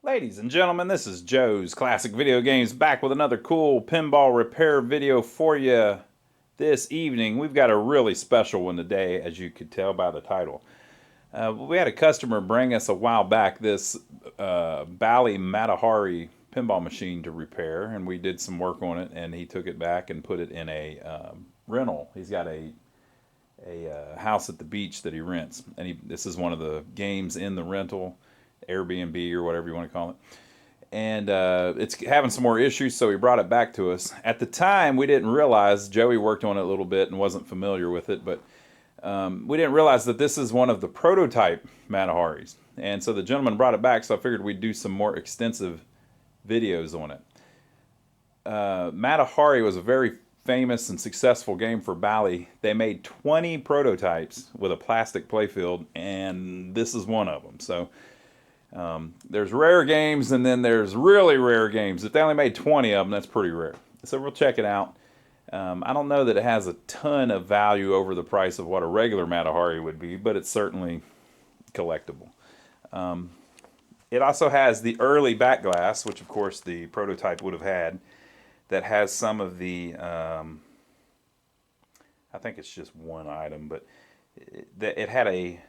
Ladies and gentlemen, this is Joe's Classic Video Games back with another cool pinball repair video for you this evening. We've got a really special one today, as you could tell by the title. We had a customer bring us a while back this Bally Matahari pinball machine to repair, and we did some work on it, and he took it back and put it in a rental. He's got a house at the beach that he rents, and this is one of the games in the rental, Airbnb or whatever you want to call it. And it's having some more issues, so he brought it back to us. At the time, we didn't realize, Joey worked on it a little bit and wasn't familiar with it, but we didn't realize that this is one of the prototype Mataharis. And so the gentleman brought it back, so I figured we'd do some more extensive videos on it. Matahari was a very famous and successful game for Bally. They made 20 prototypes with a plastic playfield, and this is one of them. So there's rare games, and then there's really rare games. If they only made 20 of them, that's pretty rare. So we'll check it out. I don't know that it has a ton of value over the price of what a regular Matahari would be, but it's certainly collectible. It also has the early back glass, which of course the prototype would have had, that has some of the, I think it's just one item, but it had a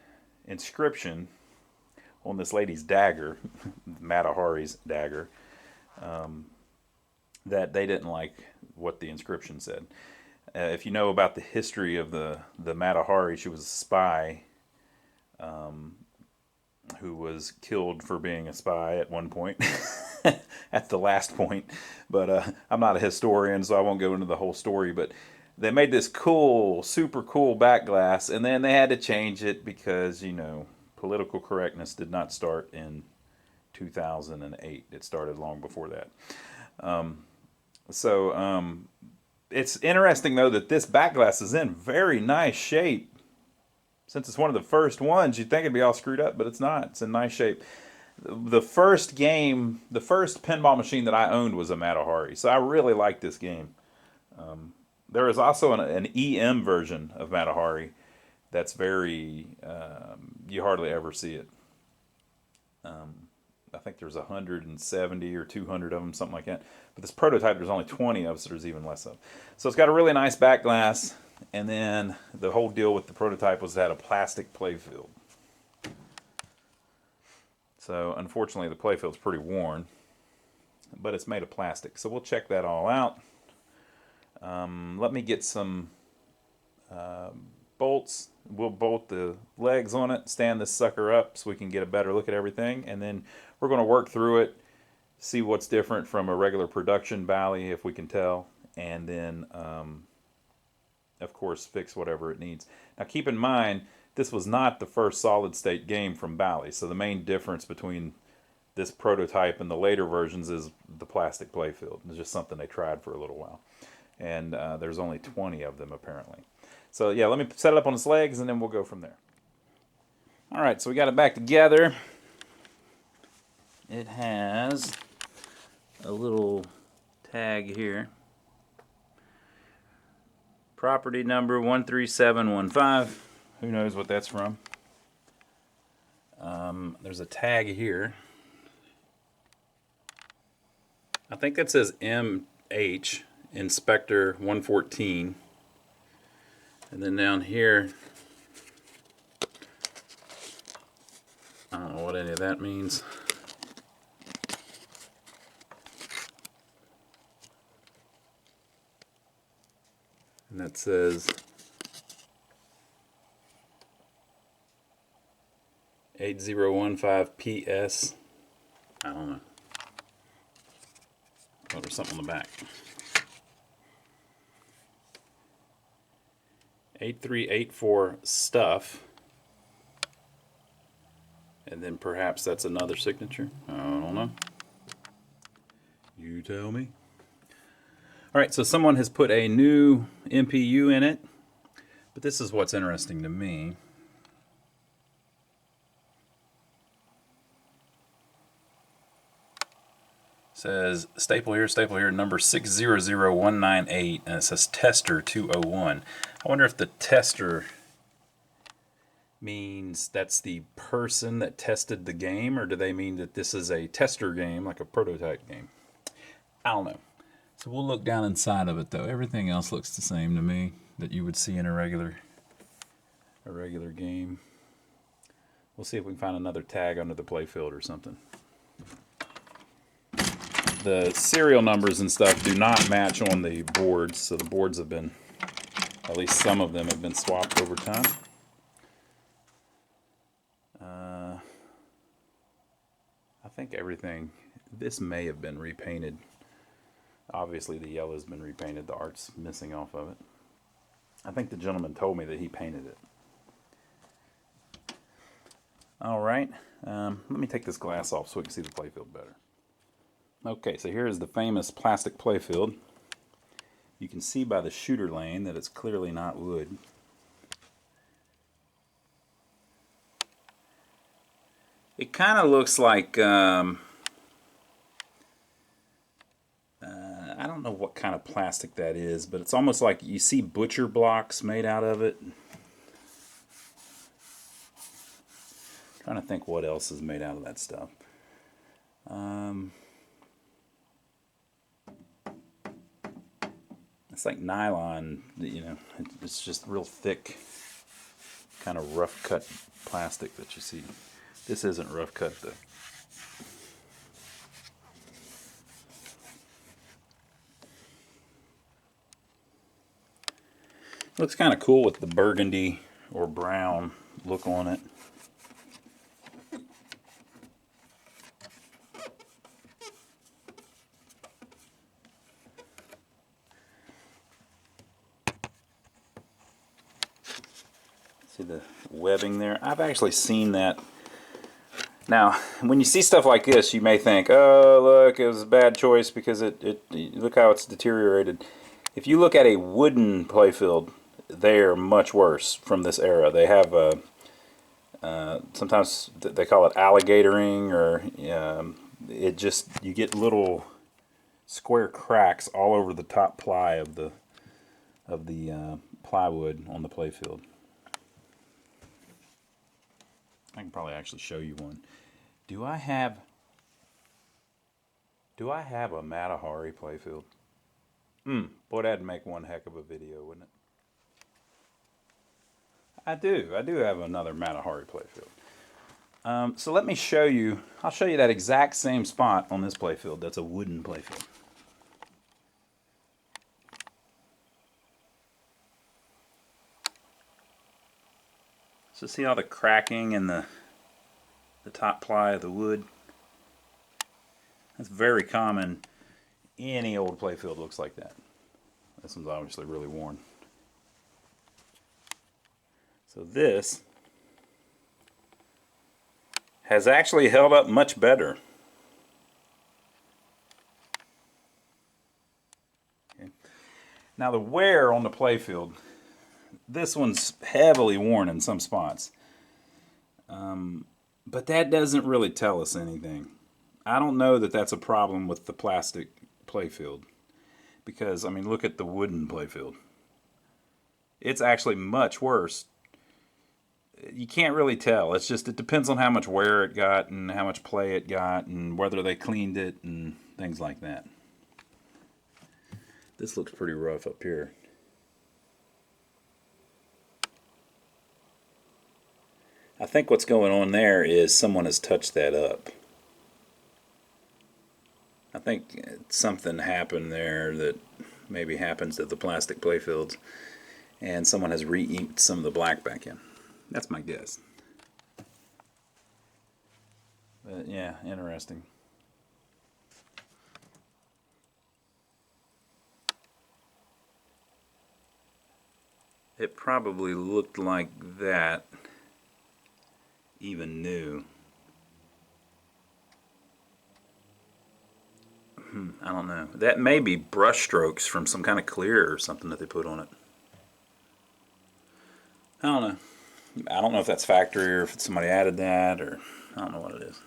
inscription on this lady's dagger, Matahari's dagger, that they didn't like what the inscription said. If you know about the history of the Matahari, she was a spy who was killed for being a spy at one point, at the last point. But I'm not a historian, so I won't go into the whole story. But they made this cool, super cool back glass, and then they had to change it because, you know, political correctness did not start in 2008. It started long before that. It's interesting, though, that this back glass is in very nice shape. Since it's one of the first ones, you'd think it'd be all screwed up, but it's not. It's in nice shape. The first pinball machine that I owned was a Matahari, so I really like this game. There is also an EM version of Matahari that's very, you hardly ever see it. I think there's 170 or 200 of them, something like that. But this prototype, there's only 20 of, so there's even less of. So it's got a really nice back glass, and then the whole deal with the prototype was it had a plastic playfield. So unfortunately, the playfield's pretty worn, but it's made of plastic. So we'll check that all out. Let me get some bolts. We'll bolt the legs on it, stand this sucker up so we can get a better look at everything, and then we're going to work through it, see what's different from a regular production Bally, if we can tell, and then, of course, fix whatever it needs. Now, keep in mind, this was not the first solid-state game from Bally, so the main difference between this prototype and the later versions is the plastic playfield. It's just something they tried for a little while, and there's only 20 of them, apparently. So, yeah, let me set it up on its legs, and then we'll go from there. All right, so we got it back together. It has a little tag here. Property number 13715. Who knows what that's from? There's a tag here. I think that says MH, Inspector 114. And then down here, I don't know what any of that means. And that says 8015 PS. I don't know. Oh, there's something on the back. 8384 stuff. And then perhaps that's another signature. I don't know. You tell me. Alright, so someone has put a new MPU in it. But this is what's interesting to me. It says staple here, number 600198, and it says tester 201. I wonder if the tester means that's the person that tested the game, or do they mean that this is a tester game, like a prototype game? I don't know. So we'll look down inside of it, though. Everything else looks the same to me that you would see in a regular game. We'll see if we can find another tag under the playfield or something. The serial numbers and stuff do not match on the boards, so the boards have been, at least some of them have been swapped over time. I think everything, this may have been repainted. Obviously the yellow's been repainted, the art's missing off of it. I think the gentleman told me that he painted it. Alright, let me take this glass off so we can see the playfield better. Okay, so here is the famous plastic playfield. You can see by the shooter lane that it's clearly not wood. It kind of looks like, I don't know what kind of plastic that is, but it's almost like you see butcher blocks made out of it. Trying to think what else is made out of that stuff. It's like nylon, you know, it's just real thick, kind of rough cut plastic that you see. This isn't rough cut though. Looks kind of cool with the burgundy or brown look on it. See the webbing there? I've actually seen that. Now, when you see stuff like this, you may think, oh, look, it was a bad choice because look how it's deteriorated. If you look at a wooden playfield, they're much worse from this era. They have sometimes they call it alligatoring, or you get little square cracks all over the top ply of the plywood on the playfield. I can probably actually show you one. Do I have a Matahari playfield? Boy, that'd make one heck of a video, wouldn't it? I do have another Matahari playfield. So let me show you, I'll show you that exact same spot on this playfield. That's a wooden playfield. So see all the cracking in the top ply of the wood? That's very common. Any old playfield looks like that. This one's obviously really worn. So this has actually held up much better. Okay. Now the wear on the playfield, this one's heavily worn in some spots. But that doesn't really tell us anything. I don't know that that's a problem with the plastic playfield. Because, I mean, look at the wooden playfield. It's actually much worse. You can't really tell. It's just, it depends on how much wear it got and how much play it got and whether they cleaned it and things like that. This looks pretty rough up here. I think what's going on there is someone has touched that up. I think something happened there that maybe happens to the plastic playfields, and someone has re-inked some of the black back in. That's my guess. But yeah, interesting. It probably looked like that even new. I don't know. That may be brush strokes from some kind of clear or something that they put on it. I don't know. I don't know if that's factory or if somebody added that, or I don't know what it is.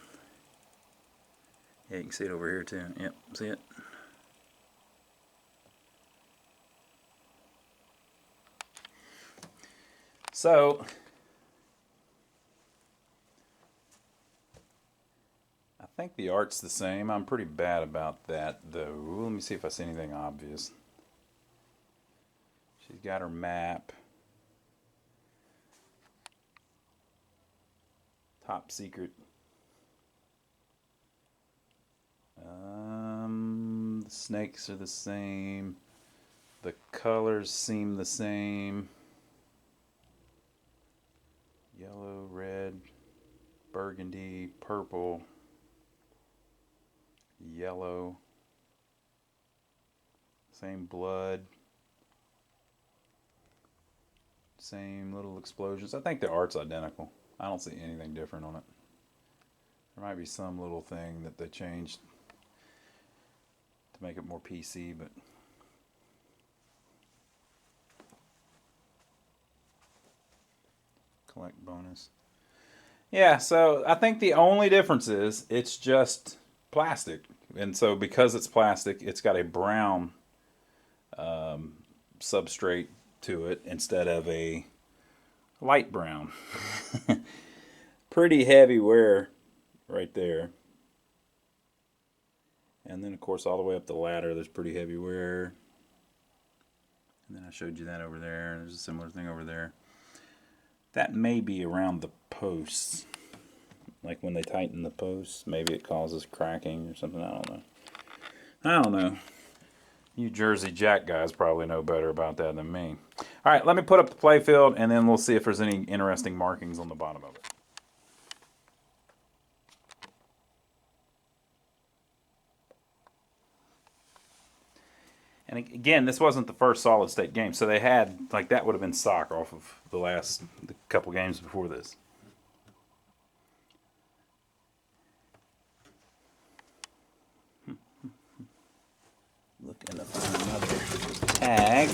Yeah, you can see it over here too. Yep, see it? So, think the art's the same. I'm pretty bad about that, though. Let me see if I see anything obvious. She's got her map. Top secret. The snakes are the same. The colors seem the same. Yellow, red, burgundy, purple, yellow. Same blood. Same little explosions. I think the art's identical. I don't see anything different on it. There might be some little thing that they changed to make it more PC, but collect bonus. Yeah, so I think the only difference is it's just plastic. And so because it's plastic, it's got a brown substrate to it instead of a light brown. Pretty heavy wear right there. And then, of course, all the way up the ladder, there's pretty heavy wear. And then I showed you that over there. There's a similar thing over there. That may be around the posts. Like when they tighten the posts, maybe it causes cracking or something. I don't know. You Jersey Jack guys probably know better about that than me. All right, let me put up the playfield, and then we'll see if there's any interesting markings on the bottom of it. And again, this wasn't the first solid state game, so they had, like, that would have been stock off of the couple games before this. Looking to find another tag.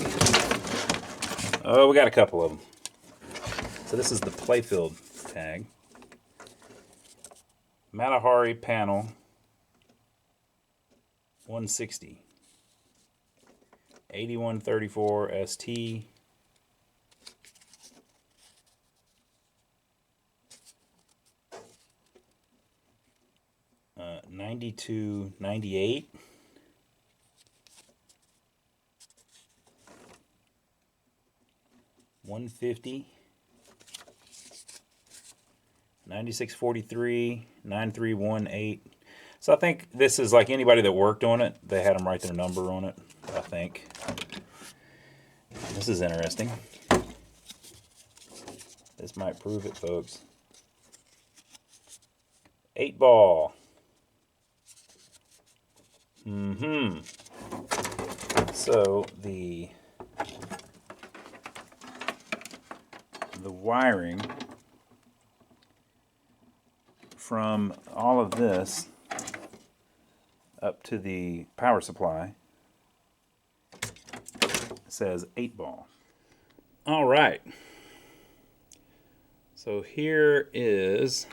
Oh, we got a couple of them. So this is the playfield tag. Matahari panel 160. 8134 ST. Uh, 9298. $150, $96.43, $9318. So I think this is like anybody that worked on it, they had them write their number on it, I think. This is interesting. This might prove it, folks. 8-ball. So the wiring from all of this up to the power supply says 8-ball. All right. So here is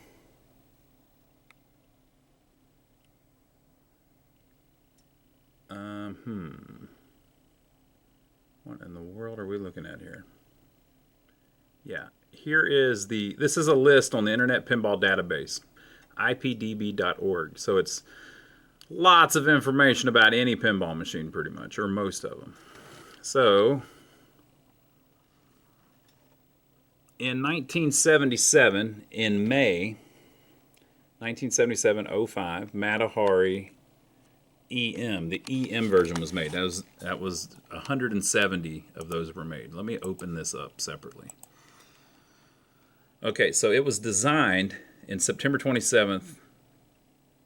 what in the world are we looking at here? Yeah, here is this is a list on the Internet Pinball Database, ipdb.org. So it's lots of information about any pinball machine pretty much, or most of them. So in 1977, in May 1977-05, Matahari EM, the EM version was made. That was 170 of those were made. Let me open this up separately. Okay, so it was designed in September 27th.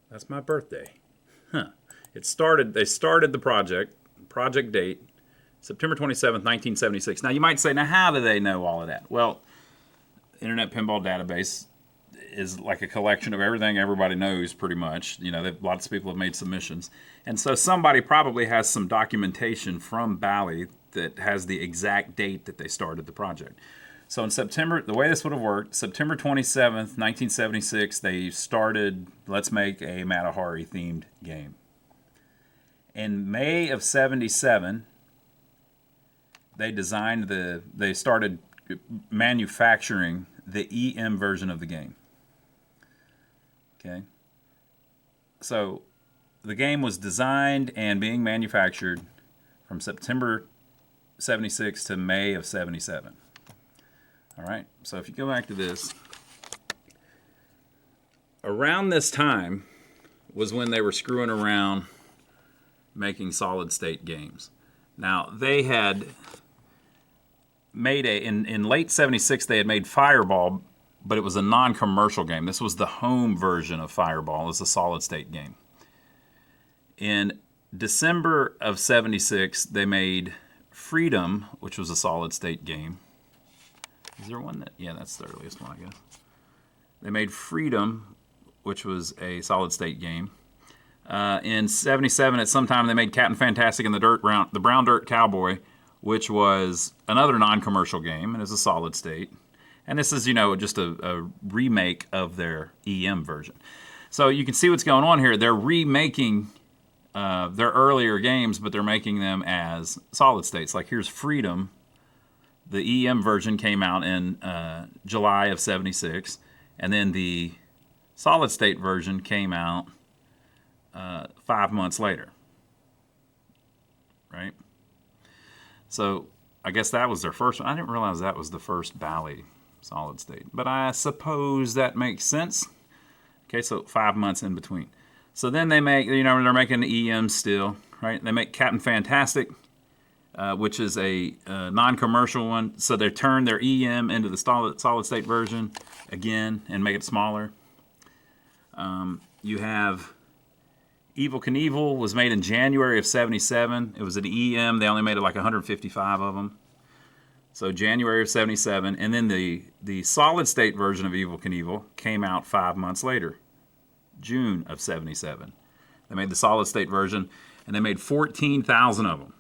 That's my birthday. Huh. They started the project date, September 27th, 1976. Now you might say, now how do they know all of that? Well, Internet Pinball Database is like a collection of everything everybody knows pretty much. You know, lots of people have made submissions. And so somebody probably has some documentation from Bally that has the exact date that they started the project. So in September, the way this would have worked, September 27th, 1976, they started, let's make a Matahari themed game. In May of 77, they started manufacturing the EM version of the game. Okay. So the game was designed and being manufactured from September 76 to May of 77. All right, so if you go back to this, around this time was when they were screwing around making solid state games. Now, they had made in late 76, they had made Fireball, but it was a non-commercial game. This was the home version of Fireball. It was a solid state game. In December of 76, they made Freedom, which was a solid state game. Is there one that, yeah, that's the earliest one, I guess. They made Freedom, which was a solid state game. In 77, at some time, they made Captain Fantastic and the Brown Dirt Cowboy, which was another non-commercial game, and is a solid state. And this is, you know, just a remake of their EM version. So you can see what's going on here. They're remaking their earlier games, but they're making them as solid states. Like here's Freedom. The EM version came out in July of 76, and then the solid state version came out 5 months later, right? So I guess that was their first one. I didn't realize that was the first Bally solid state, but I suppose that makes sense. Okay, so 5 months in between. So then they make, you know, they're making the EM still, right? They make Captain Fantastic, which is a non-commercial one. So they turn their EM into the solid state version again and make it smaller. You have Evel Knievel was made in January of 77. It was an EM. They only made it like 155 of them. So January of 77. And then the solid state version of Evel Knievel came out 5 months later, June of 77. They made the solid state version, and they made 14,000 of them.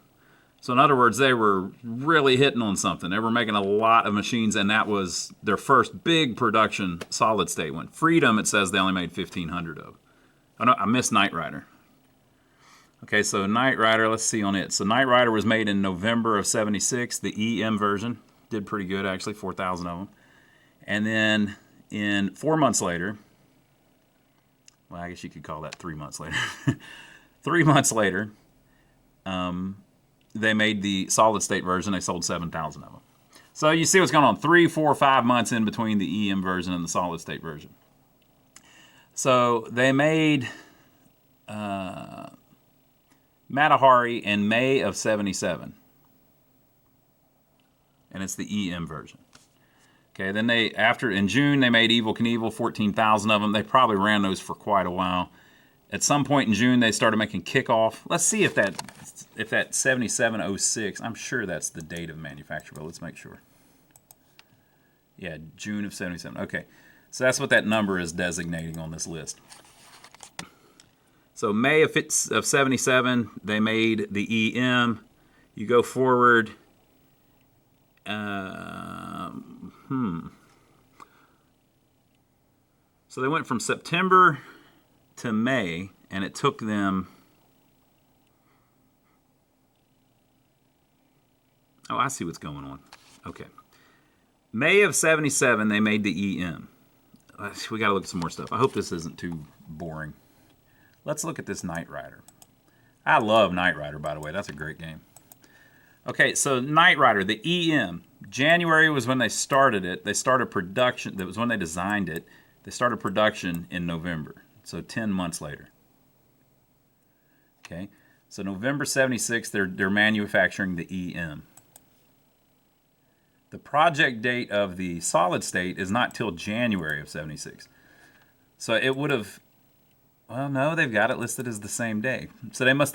So in other words, they were really hitting on something. They were making a lot of machines, and that was their first big production solid state one. Freedom, it says they only made 1,500 of. Oh, no, I missed Knight Rider. Okay, so Knight Rider, let's see on it. So Knight Rider was made in November of 76. The EM version did pretty good, actually, 4,000 of them. And then in 4 months later, well, I guess you could call that 3 months later. 3 months later, they made the solid state version. They sold 7,000 of them. So you see what's going on. 3, 4, 5 months in between the EM version and the solid state version. So they made Matahari in May of 77. And it's the EM version. Okay, then in June, they made Evel Knievel, 14,000 of them. They probably ran those for quite a while. At some point in June, they started making Kickoff. Let's see if that 7706, I'm sure that's the date of manufacture, but let's make sure. Yeah, June of 77. Okay, so that's what that number is designating on this list. So May of 77, they made the EM. You go forward. So they went from September to May, and it took them... Oh, I see what's going on. Okay. May of 77, they made the EM. We got to look at some more stuff. I hope this isn't too boring. Let's look at this Knight Rider. I love Knight Rider, by the way. That's a great game. Okay, so Knight Rider, the EM. January was when they started it. They started production. That was when they designed it. They started production in November. So 10 months later. Okay, so November 76, they're manufacturing the EM. The project date of the solid state is not till January of 76. So it would have... Well, no, they've got it listed as the same day. So they must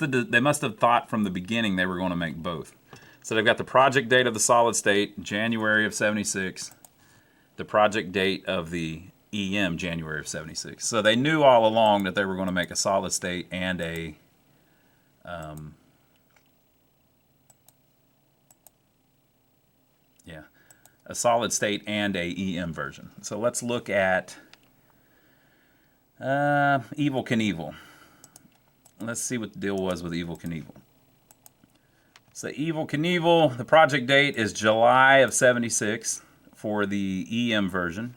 have thought from the beginning they were going to make both. So they've got the project date of the solid state, January of 76. The project date of the EM, January of 76. So they knew all along that they were going to make a solid state and a solid state and a EM version. So let's look at Evel Knievel. Let's see what the deal was with Evel Knievel. So Evel Knievel, the project date is July of 76 for the EM version.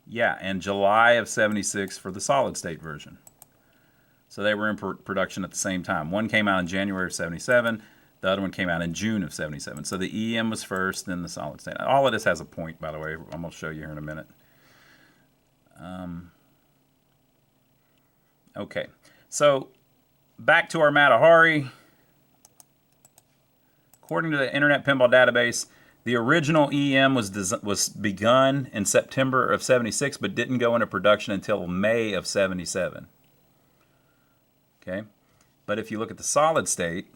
Yeah, and July of 76 for the solid state version. So they were in production at the same time. One came out in January of 77. The other one came out in June of 77. So the EM was first, then the solid state. All of this has a point, by the way. I'm going to show you here in a minute. Okay, so back to our Matahari. According to the Internet Pinball Database, the original EM was begun in September of 76, but didn't go into production until May of 77. Okay, but if you look at the solid state,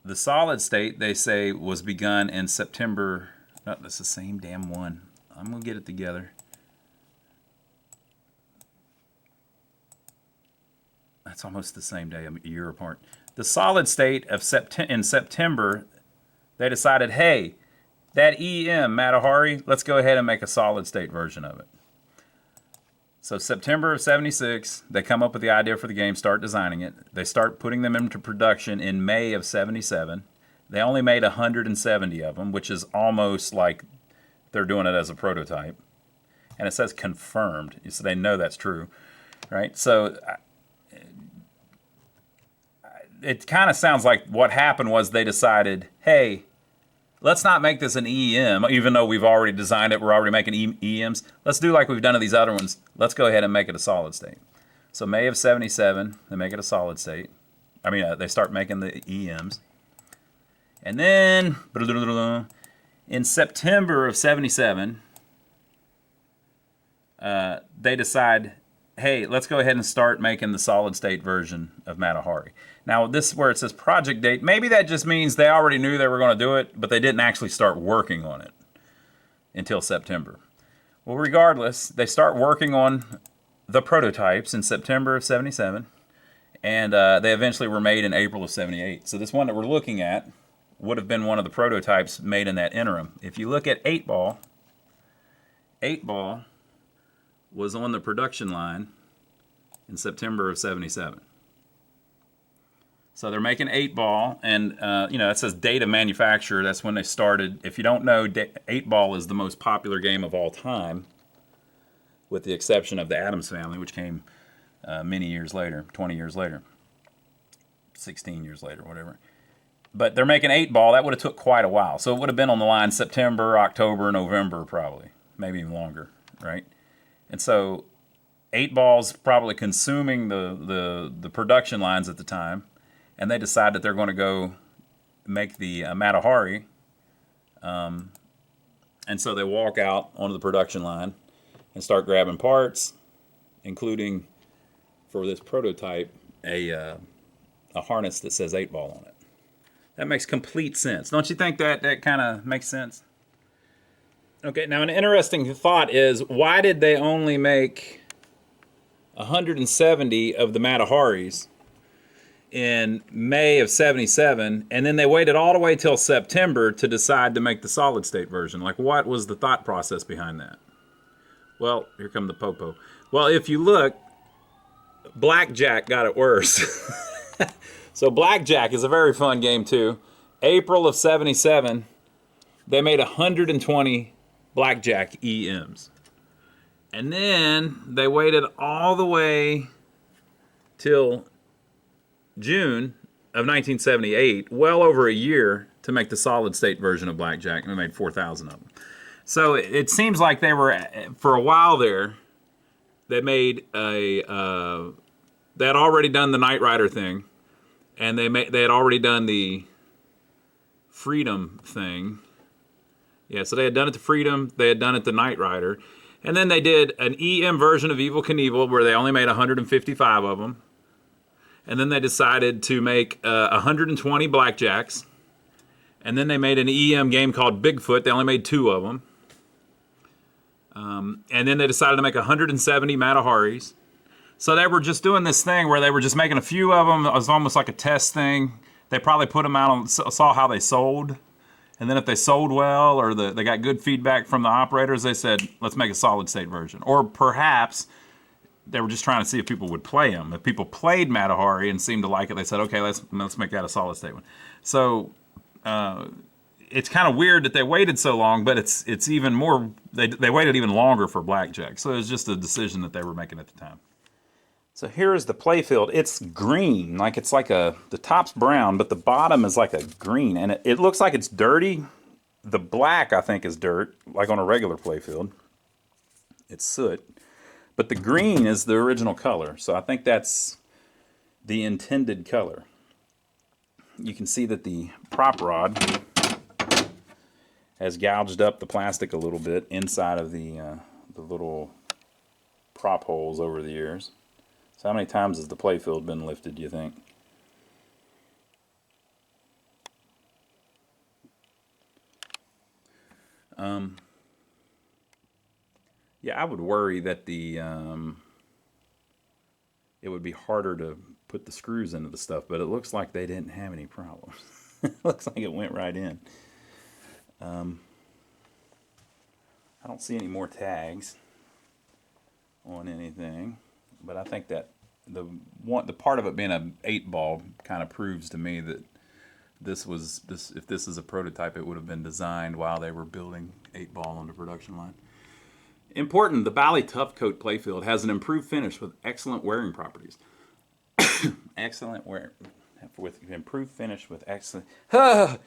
they say was begun in September. No, that's the same damn one. I'm gonna get it together. That's almost the same day, a year apart. The solid state of in September, they decided, hey, that EM Matahari, let's go ahead and make a solid state version of it. So September of 76, they come up with the idea for the game, start designing it. They start putting them into production in May of 77. They only made 170 of them, which is almost like they're doing it as a prototype. And it says confirmed, so they know that's true, right? So it kind of sounds like what happened was they decided, hey, let's not make this an EM, even though we've already designed it. We're already making EMs. Let's do like we've done to these other ones. Let's go ahead and make it a solid state. So May of 77, they make it a solid state. I mean, they start making the EMs. And then, in September of 77, they decide, hey, let's go ahead and start making the solid state version of Matahari. Now, this is where it says project date. Maybe that just means they already knew they were going to do it, but they didn't actually start working on it until September. Well, regardless, they start working on the prototypes in September of 77, and they eventually were made in April of 78. So this one that we're looking at would have been one of the prototypes made in that interim. If you look at 8-Ball, 8-Ball was on the production line in September of 77. So they're making 8-Ball, and it says date of manufacture. That's when they started. If you don't know, 8-Ball is the most popular game of all time, with the exception of the Addams Family, which came many years later, 20 years later, 16 years later, whatever. But they're making 8-Ball. That would have took quite a while. So it would have been on the line September, October, November, probably, maybe even longer, right? And so 8-Ball's probably consuming the production lines at the time. And they decide that they're going to go make the Matahari. And so they walk out onto the production line and start grabbing parts, including, for this prototype, a harness that says 8-Ball on it. That makes complete sense. Don't you think that kind of makes sense? Okay, now an interesting thought is, why did they only make 170 of the Mataharis in May of 77, and then they waited all the way till September to decide to make the solid state version? Like, what was the thought process behind that? Well, here come the popo. Well, if you look, Blackjack got it worse. So Blackjack is a very fun game too. April of 77, they made 120 Blackjack EMs. And then they waited all the way till June of 1978, well over a year, to make the solid state version of Blackjack, and they made 4,000 of them. So it seems like they were, for a while there, they made they had already done the Knight Rider thing, and they had already done the Freedom thing. Yeah, so they had done it to Freedom, they had done it to Knight Rider, and then they did an EM version of Evel Knievel where they only made 155 of them. And then they decided to make 120 Blackjacks. And then they made an EM game called Bigfoot. They only made 2 of them. And then they decided to make 170 Mataharis. So they were just doing this thing where they were just making a few of them. It was almost like a test thing. They probably put them out on, saw how they sold. And then if they sold well, or they got good feedback from the operators, they said, let's make a solid state version. Or perhaps they were just trying to see if people would play them. If people played Matahari and seemed to like it, they said, okay, let's make that a solid state one. So it's kind of weird that they waited so long, but it's even more, they waited even longer for blackjack. So it was just a decision that they were making at the time. So here is the playfield. It's green, like it's like the top's brown, but the bottom is like a green, and it looks like it's dirty. The black, I think, is dirt, like on a regular playfield. It's soot. But the green is the original color, so I think that's the intended color. You can see that the prop rod has gouged up the plastic a little bit inside of the little prop holes over the years. So how many times has the playfield been lifted, do you think? Yeah, I would worry that it would be harder to put the screws into the stuff, but it looks like they didn't have any problems. It looks like it went right in. I don't see any more tags on anything, but I think that the part of it being an 8-ball kind of proves to me that if this is a prototype, it would have been designed while they were building 8-ball on the production line. Important, the Bally Tough Coat playfield has an improved finish with excellent wearing properties. Excellent wear with improved finish with excellent. To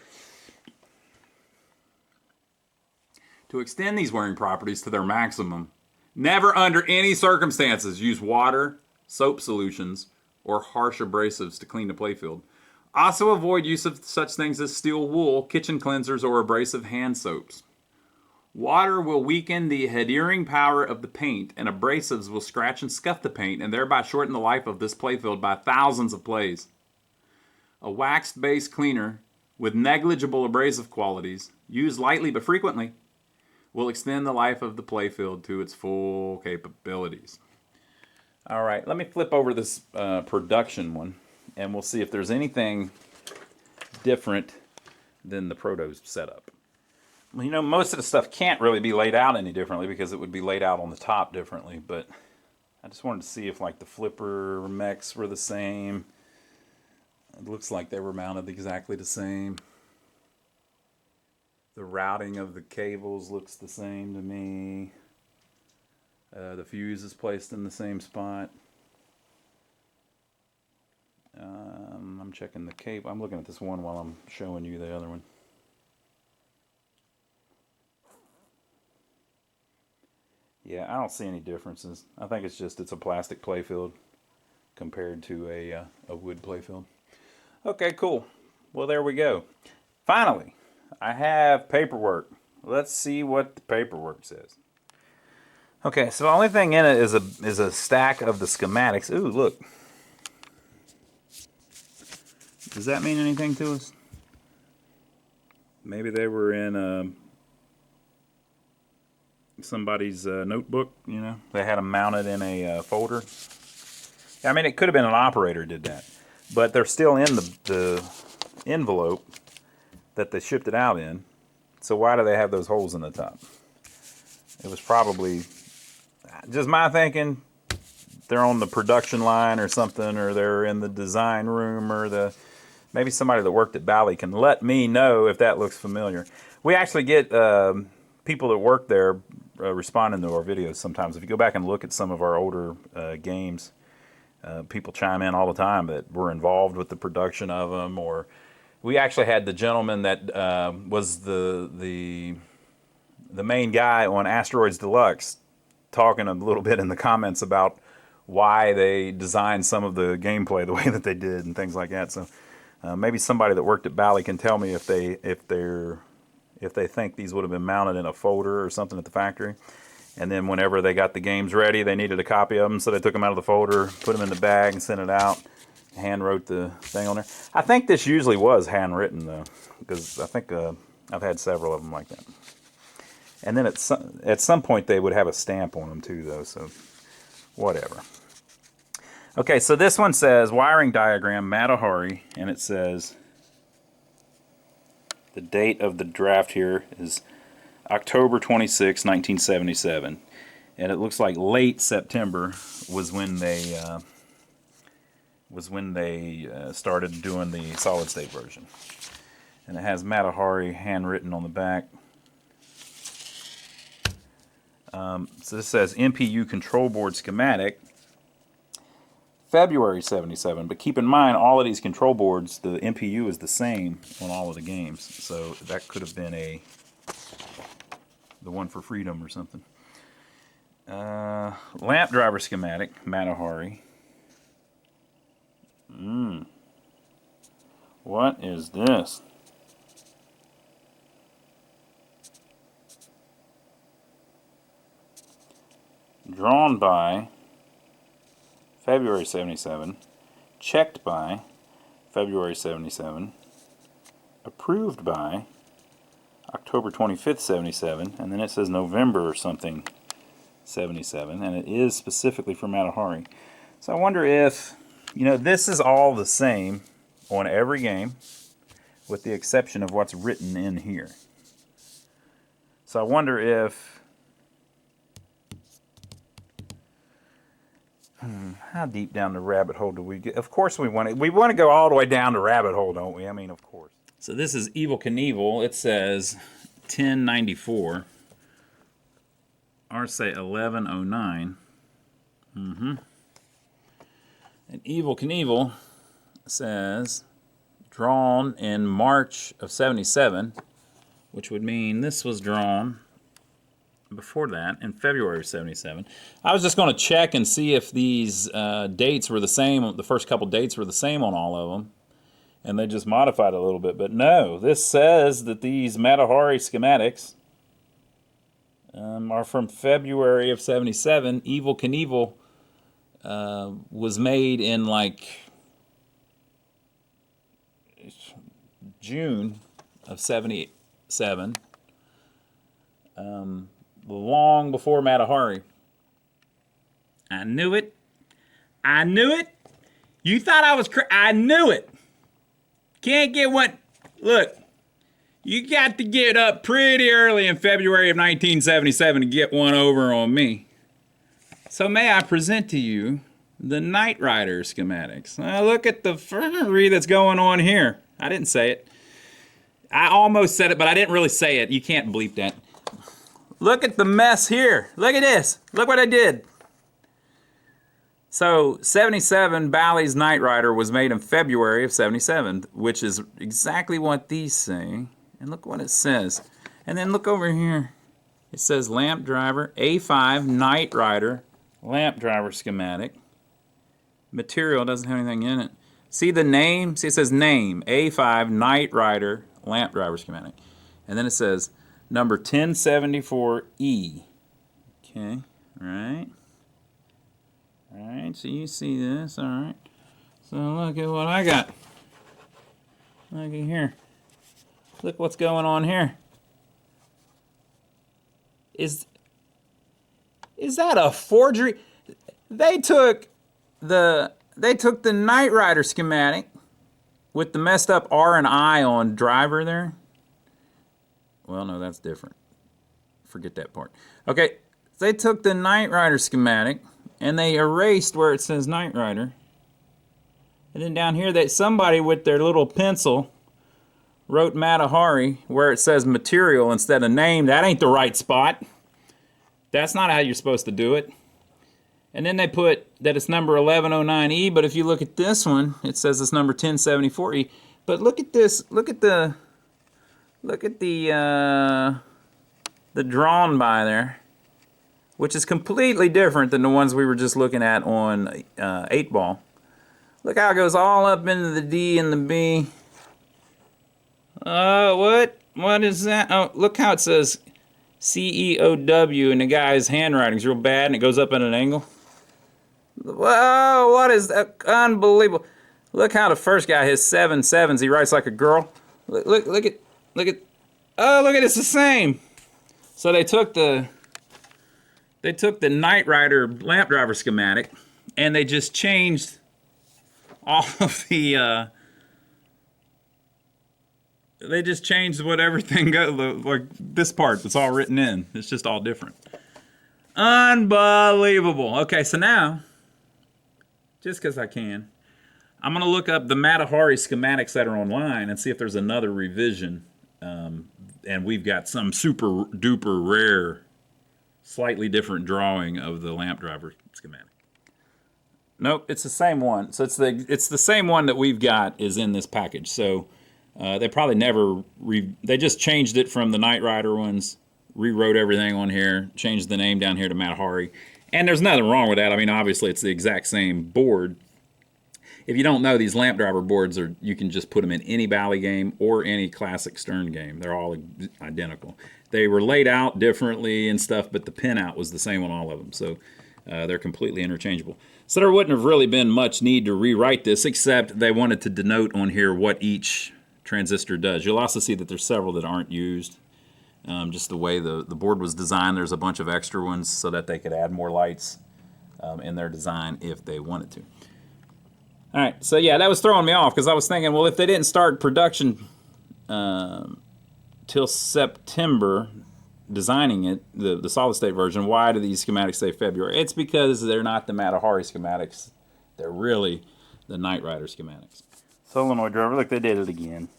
extend these wearing properties to their maximum, never under any circumstances use water, soap solutions, or harsh abrasives to clean the playfield. Also avoid use of such things as steel wool, kitchen cleansers, or abrasive hand soaps. Water will weaken the adhering power of the paint, and abrasives will scratch and scuff the paint and thereby shorten the life of this playfield by thousands of plays. A wax-based cleaner with negligible abrasive qualities, used lightly but frequently, will extend the life of the playfield to its full capabilities. All right, let me flip over this production one, and we'll see if there's anything different than the proto setup. Well, you know, most of the stuff can't really be laid out any differently because it would be laid out on the top differently, but I just wanted to see if like the flipper mechs were the same. It looks like they were mounted exactly the same. The routing of the cables looks the same to me. The fuse is placed in the same spot. I'm checking the cable. I'm looking at this one while I'm showing you the other one. Yeah, I don't see any differences. I think it's a plastic playfield compared to a wood playfield. Okay, cool. Well, there we go. Finally, I have paperwork. Let's see what the paperwork says. Okay, so the only thing in it is a stack of the schematics. Ooh, look. Does that mean anything to us? Maybe they were in somebody's notebook, you know. They had them mounted in a folder. I mean, it could have been an operator did that. But they're still in the envelope that they shipped it out in. So why do they have those holes in the top? It was probably, just my thinking, they're on the production line or something, or they're in the design room, or maybe somebody that worked at Bally can let me know if that looks familiar. We actually get people that work there responding to our videos sometimes. If you go back and look at some of our older games, people chime in all the time that were involved with the production of them. Or we actually had the gentleman that was the main guy on Asteroids Deluxe talking a little bit in the comments about why they designed some of the gameplay the way that they did and things like that. So maybe somebody that worked at Bally can tell me if they think these would have been mounted in a folder or something at the factory. And then whenever they got the games ready, they needed a copy of them, so they took them out of the folder, put them in the bag, and sent it out. Hand wrote the thing on there. I think this usually was handwritten, though, because I think I've had several of them like that. And then at some point, they would have a stamp on them, too, though, so whatever. Okay, so this one says, wiring diagram, Matahari, and it says, the date of the draft here is October 26, 1977, and it looks like late September was when they started doing the solid state version. And it has Matahari handwritten on the back. So this says MPU control board schematic, February 77. But keep in mind, all of these control boards, the MPU is the same on all of the games. So that could have been the one for Freedom or something. Lamp driver schematic, Matahari. What is this? Drawn by February 77, checked by February 77, approved by October 25th, 77, and then it says November or something 77, and it is specifically for Matahari. So I wonder if, you know, this is all the same on every game, with the exception of what's written in here. So I wonder if, how deep down the rabbit hole do we get? Of course we want to go all the way down the rabbit hole, don't we? I mean, of course. So this is Evel Knievel. It says 1094. Ours say 1109. And Evel Knievel says drawn in March of 77, which would mean this was drawn before that in February of 77. I was just going to check and see if these dates were the same. The first couple dates were the same on all of them, and they just modified it a little bit. But no, this says that these Matahari schematics are from February of 77. Evel Knievel was made in like June of 77. Long before Matahari. I knew it. I knew it. You thought I was I knew it. Can't get one. Look, you got to get up pretty early in February of 1977 to get one over on me. So may I present to you the Knight Rider schematics. Now look at the fernery that's going on here. I didn't say it. I almost said it, but I didn't really say it. You can't bleep that. Look at the mess here. Look at this. Look what I did. So 77, Bally's Knight Rider was made in February of 77, which is exactly what these say. And look what it says. And then look over here. It says lamp driver, A5 Knight Rider, lamp driver schematic. Material doesn't have anything in it. See the name? See, it says name, A5 Knight Rider, lamp driver schematic. And then it says number 1074E. Okay, all right. All right, so you see this, all right. So look at what I got. Look at here. Look what's going on here. Is that a forgery? They took the Knight Rider schematic with the messed up R and I on driver there. Well, no, that's different. Forget that part. Okay, they took the Knight Rider schematic and they erased where it says Knight Rider. And then down here, somebody with their little pencil wrote Matahari where it says material instead of name. That ain't the right spot. That's not how you're supposed to do it. And then they put that it's number 1109E, but if you look at this one, it says it's number 1074E. But look at this. Look at the drawn by there, which is completely different than the ones we were just looking at on 8-ball. Look how it goes all up into the D and the B. What is that? Oh, look how it says CEOW, and the guy's handwriting's real bad, and it goes up at an angle. Whoa, what is that? Unbelievable. Look how the first guy has 7 sevens. He writes like a girl. Look at, oh, look at it's the same. So they took the Knight Rider lamp driver schematic, and they just changed all of the, they just changed what everything goes, like this part that's all written in. It's just all different. Unbelievable. Okay, so now, just because I can, I'm going to look up the Matahari schematics that are online and see if there's another revision. And we've got some super duper rare, slightly different drawing of the lamp driver schematic. Nope, it's the same one. So it's the same one that we've got is in this package. So they probably never they just changed it from the Knight Rider ones, rewrote everything on here, changed the name down here to Matahari. And there's nothing wrong with that. I mean, obviously it's the exact same board. If you don't know, these lamp driver boards are, you can just put them in any Bally game or any classic Stern game. They're all identical. They were laid out differently and stuff, but the pinout was the same on all of them. So they're completely interchangeable. So there wouldn't have really been much need to rewrite this, except they wanted to denote on here what each transistor does. You'll also see that there's several that aren't used. Just the way the board was designed, there's a bunch of extra ones so that they could add more lights in their design if they wanted to. All right, so yeah, that was throwing me off because I was thinking, well, if they didn't start production till September, designing it, the solid state version, why do these schematics say February? It's because they're not the Matahari schematics. They're really the Knight Rider schematics. Solenoid driver, look, they did it again.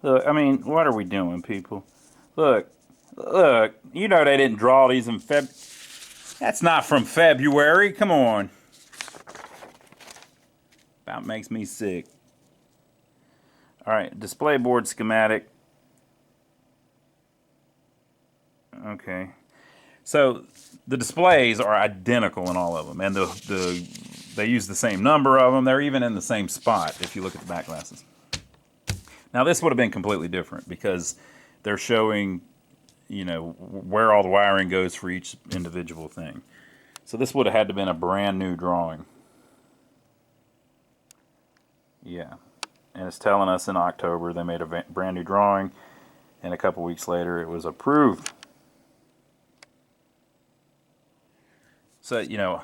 Look, I mean, what are we doing, people? Look, you know they didn't draw these in That's not from February, come on. About makes me sick. All right, display board schematic. Okay, so the displays are identical in all of them, and they use the same number of them. They're even in the same spot if you look at the back glasses. Now this would have been completely different because they're showing, you know, where all the wiring goes for each individual thing. So this would have had to have been a brand new drawing. Yeah, and it's telling us in October they made a brand new drawing, and a couple weeks later it was approved. So, you know,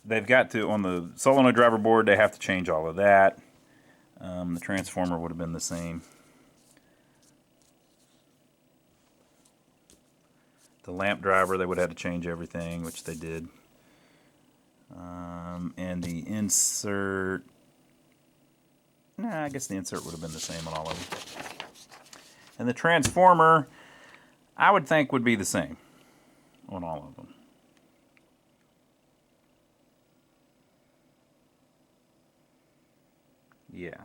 they've got to, on the solenoid driver board, they have to change all of that. The transformer would have been the same. The lamp driver, they would have had to change everything, which they did. And the insert, nah, I guess the insert would have been the same on all of them. And the transformer, I would think would be the same on all of them. Yeah.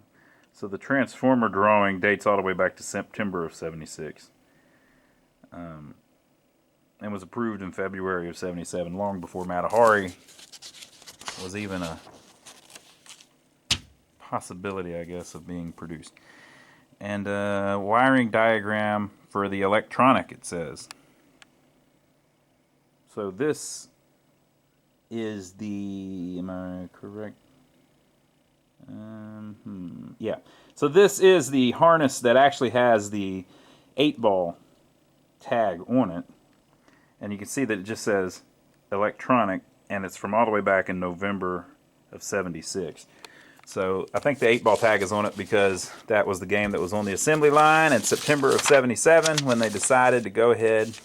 So the transformer drawing dates all the way back to September of '76. And was approved in February of '77, long before Matahari was even a possibility, I guess, of being produced. And wiring diagram for the electronic, it says. So this is the, am I correct? Yeah. So this is the harness that actually has the 8-ball tag on it. And you can see that it just says electronic, and it's from all the way back in November of '76. So I think the 8-ball tag is on it because that was the game that was on the assembly line in September of '77 when they decided to go ahead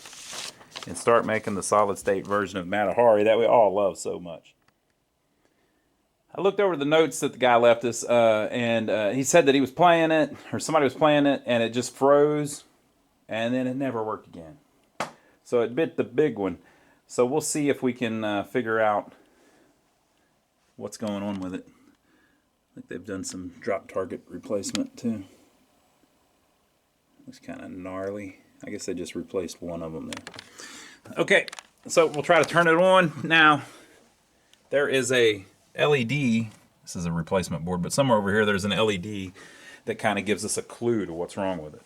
and start making the solid state version of Matahari that we all love so much. I looked over the notes that the guy left us, and he said that he was playing it, or somebody was playing it, and it just froze, and then it never worked again. So it bit the big one. So we'll see if we can figure out what's going on with it. I think they've done some drop target replacement too. Looks kind of gnarly. I guess they just replaced one of them there. Okay, so we'll try to turn it on. Now, there is a LED. This is a replacement board, but somewhere over here there's an LED that kind of gives us a clue to what's wrong with it.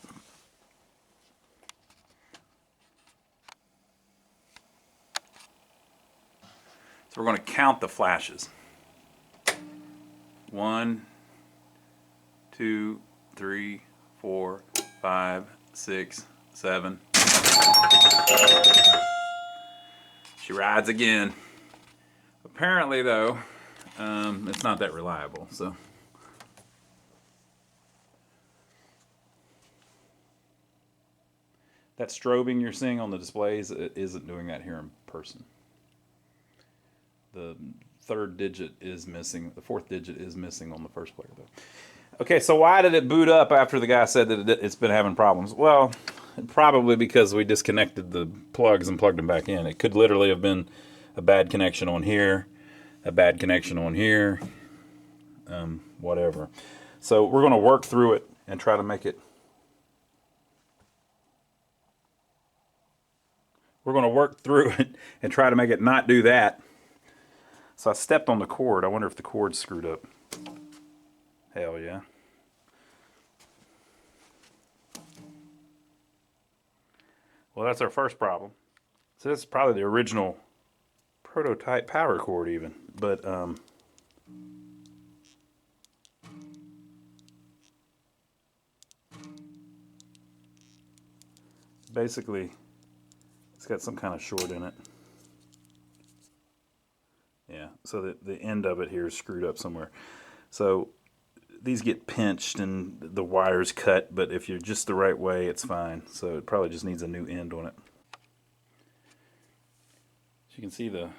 So we're going to count the flashes. 1, 2, 3, 4, 5, 6, 7. She rides again. Apparently, though, it's not that reliable. So that strobing you're seeing on the displays, it isn't doing that here in person. The third digit is missing. The fourth digit is missing on the first player, though. Okay, so why did it boot up after the guy said that it's been having problems? Well, probably because we disconnected the plugs and plugged them back in. It could literally have been a bad connection on here, a bad connection on here, whatever. So we're going to work through it and try to make it. We're going to work through it and try to make it not do that. So I stepped on the cord. I wonder if the cord's screwed up. Hell yeah. Well, that's our first problem. So this is probably the original prototype power cord even. But basically it's got some kind of short in it. Yeah, so the end of it here is screwed up somewhere. So these get pinched and the wire's cut, but if you're just the right way, it's fine. So it probably just needs a new end on it. As you can see, the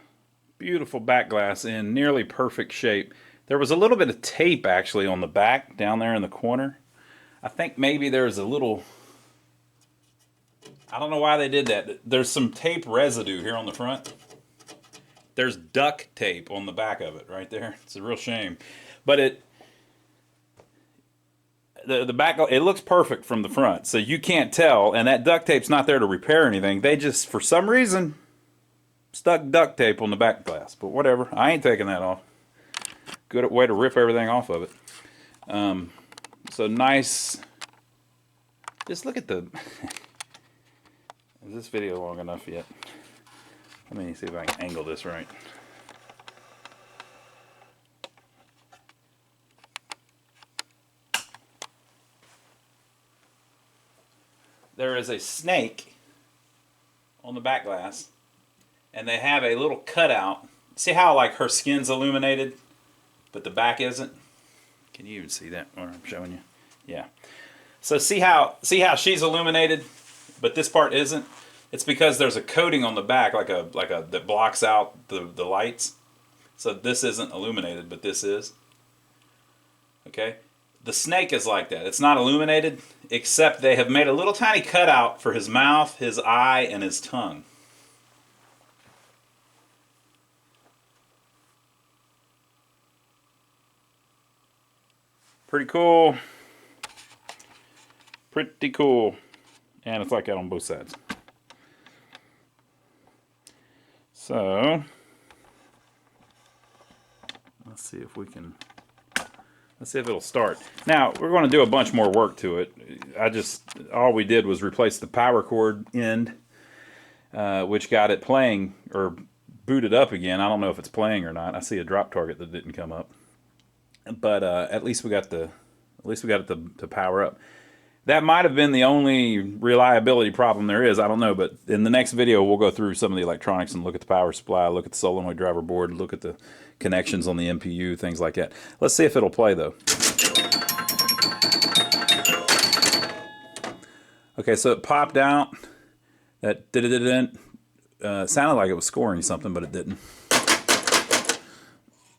beautiful back glass in nearly perfect shape. There was a little bit of tape actually on the back down there in the corner. I think maybe there's a little, I don't know why they did that. There's some tape residue here on the front. There's duct tape on the back of it right there. It's a real shame. But the back, it looks perfect from the front, so you can't tell, and that duct tape's not there to repair anything. They just, for some reason, stuck duct tape on the back glass. But whatever, I ain't taking that off. Good way to rip everything off of it. So nice. Just look at the... Is this video long enough yet? Let me see if I can angle this right. There is a snake on the back glass, and they have a little cutout. See how like her skin's illuminated, but the back isn't? Can you even see that where I'm showing you? Yeah. So see how she's illuminated, but this part isn't? It's because there's a coating on the back, like a that blocks out the lights. So this isn't illuminated, but this is. Okay? The snake is like that. It's not illuminated, except they have made a little tiny cutout for his mouth, his eye, and his tongue. Pretty cool. Pretty cool. And it's like that on both sides. So, let's see if we can, let's see if it'll start. Now, we're going to do a bunch more work to it. All we did was replace the power cord end, which got it playing, or booted up again. I don't know if it's playing or not. I see a drop target that didn't come up. But at least we got it to power up. That might have been the only reliability problem there is. I don't know, but in the next video, we'll go through some of the electronics and look at the power supply, look at the solenoid driver board, look at the connections on the MPU, things like that. Let's see if it'll play, though. Okay, so it popped out. That didn't sounded like it was scoring something, but it didn't.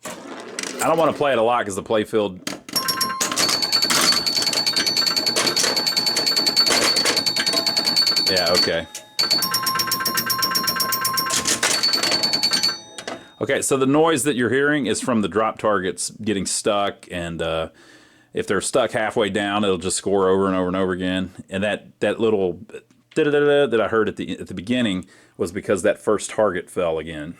I don't want to play it a lot because the play field... Yeah, okay. Okay, so the noise that you're hearing is from the drop targets getting stuck, and if they're stuck halfway down, it'll just score over and over and over again. And that little da-da-da-da that I heard at the beginning was because that first target fell again.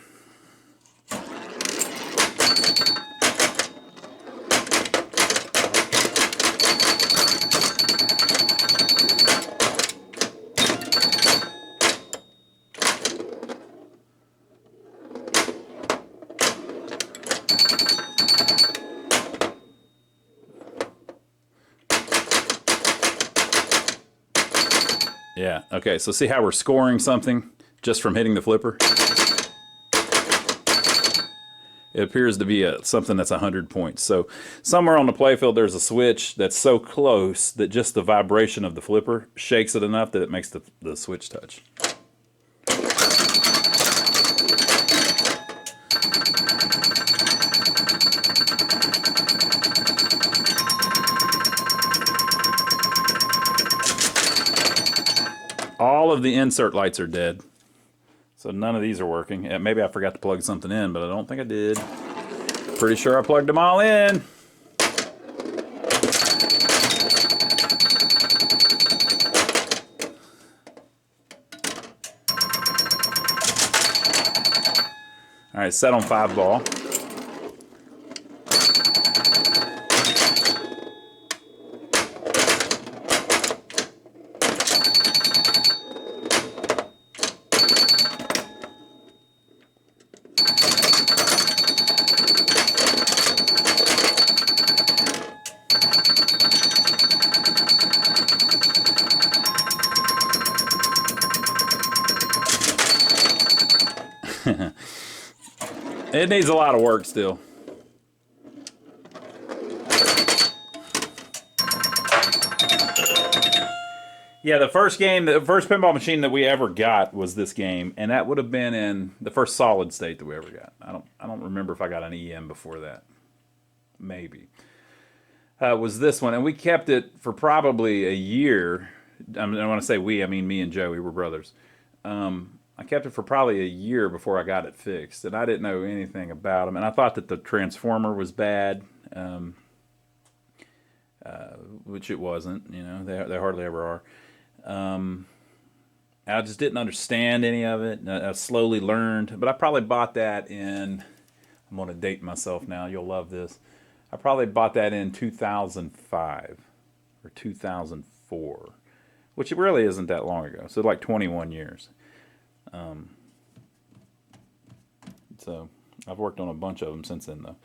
Yeah, okay, so see how we're scoring something just from hitting the flipper? It appears to be something that's 100 points. So somewhere on the playfield there's a switch that's so close that just the vibration of the flipper shakes it enough that it makes the switch touch. all of the insert lights are dead. So none of these are working. Maybe I forgot to plug something in, but I don't think I did. Pretty sure I plugged them all in. All right, set on 5 ball. It needs a lot of work still. Yeah, the first pinball machine that we ever got was this game, and that would have been in the first solid state that we ever got. I don't remember if I got an EM before that. Maybe. Was this one, and we kept it for probably a year. I want to say we, I mean me and Joe. We were brothers. I kept it for probably a year before I got it fixed, and I didn't know anything about them. And I thought that the transformer was bad, which it wasn't. You know, they hardly ever are. I just didn't understand any of it. I slowly learned, but I probably bought that in. I'm going to date myself now. You'll love this. I probably bought that in 2005 or 2004, which it really isn't that long ago. So like 21 years. So I've worked on a bunch of them since then, though.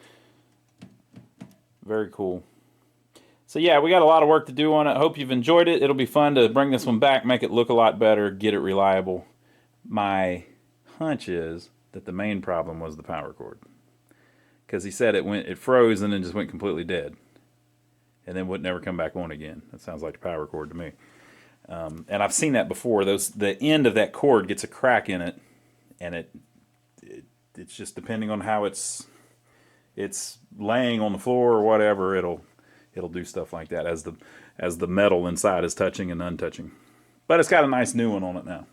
Very cool. So yeah, we got a lot of work to do on it. Hope you've enjoyed it. It'll be fun to bring this one back, make it look a lot better, get it reliable. My hunch is that the main problem was the power cord, because he said it froze and then just went completely dead, and then would never come back on again. That sounds like the power cord to me. And I've seen that before. The end of that cord gets a crack in it, and it's just depending on how it's laying on the floor or whatever, it'll do stuff like that as the metal inside is touching and untouching. But it's got a nice new one on it now.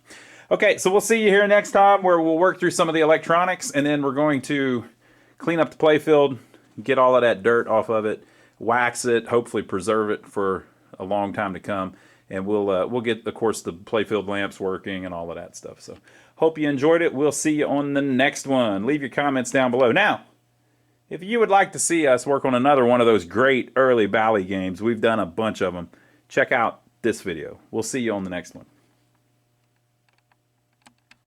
Okay, so we'll see you here next time, where we'll work through some of the electronics, and then we're going to clean up the playfield, get all of that dirt off of it, wax it, hopefully preserve it for a long time to come. And we'll get, of course, the playfield lamps working and all of that stuff. So hope you enjoyed it. We'll see you on the next one. Leave your comments down below. Now, if you would like to see us work on another one of those great early Bally games, we've done a bunch of them, check out this video. We'll see you on the next one.